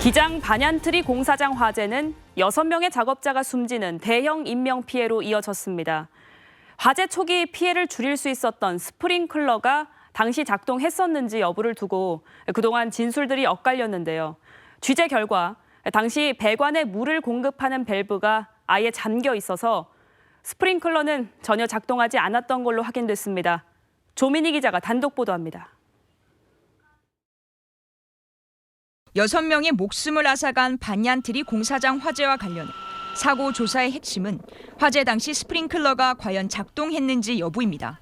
기장 반얀트리 공사장 화재는 6명의 작업자가 숨지는 대형 인명피해로 이어졌습니다. 화재 초기 피해를 줄일 수 있었던 스프링클러가 당시 작동했었는지 여부를 두고 그동안 진술들이 엇갈렸는데요. 취재 결과 당시 배관에 물을 공급하는 밸브가 아예 잠겨 있어서 스프링클러는 전혀 작동하지 않았던 걸로 확인됐습니다. 조민희 기자가 단독 보도합니다. 6명의 목숨을 앗아간 반얀트리 공사장 화재와 관련해 사고 조사의 핵심은 화재 당시 스프링클러가 과연 작동했는지 여부입니다.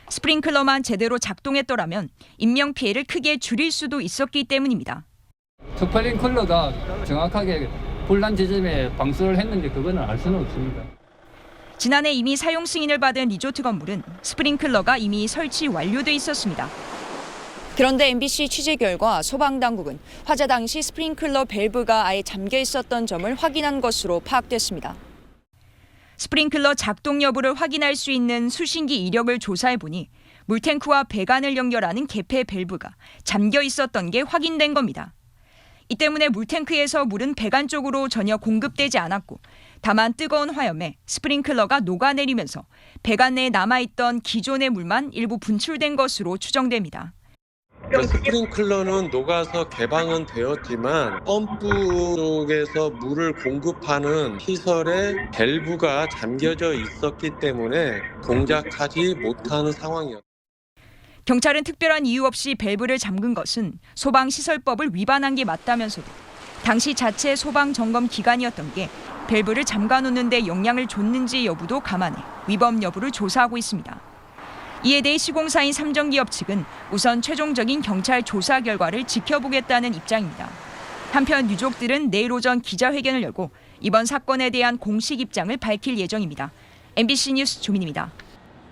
스프링클러만 제대로 작동했더라면 인명피해를 크게 줄일 수도 있었기 때문입니다. 스프링클러가 정확하게 불난 지점에 방수를 했는지 그거는 알 수는 없습니다. 지난해 이미 사용 승인을 받은 리조트 건물은 스프링클러가 이미 설치 완료돼 있었습니다. 그런데 MBC 취재 결과 소방당국은 화재 당시 스프링클러 밸브가 아예 잠겨 있었던 점을 확인한 것으로 파악됐습니다. 스프링클러 작동 여부를 확인할 수 있는 수신기 이력을 조사해보니 물탱크와 배관을 연결하는 개폐 밸브가 잠겨 있었던 게 확인된 겁니다. 이 때문에 물탱크에서 물은 배관 쪽으로 전혀 공급되지 않았고 다만 뜨거운 화염에 스프링클러가 녹아내리면서 배관 내에 남아있던 기존의 물만 일부 분출된 것으로 추정됩니다. 스프링클러는 녹아서 개방은 되었지만 펌프 쪽에서 물을 공급하는 시설에 밸브가 잠겨져 있었기 때문에 동작하지 못하는 상황이었습니다. 경찰은 특별한 이유 없이 밸브를 잠근 것은 소방시설법을 위반한 게 맞다면서도 당시 자체 소방 점검 기간이었던 게 밸브를 잠가놓는 데 영향을 줬는지 여부도 감안해 위법 여부를 조사하고 있습니다. 이에 대해 시공사인 삼정기업 측은 우선 최종적인 경찰 조사 결과를 지켜보겠다는 입장입니다. 한편 유족들은 내일 오전 기자회견을 열고 이번 사건에 대한 공식 입장을 밝힐 예정입니다. MBC 뉴스 조민희입니다.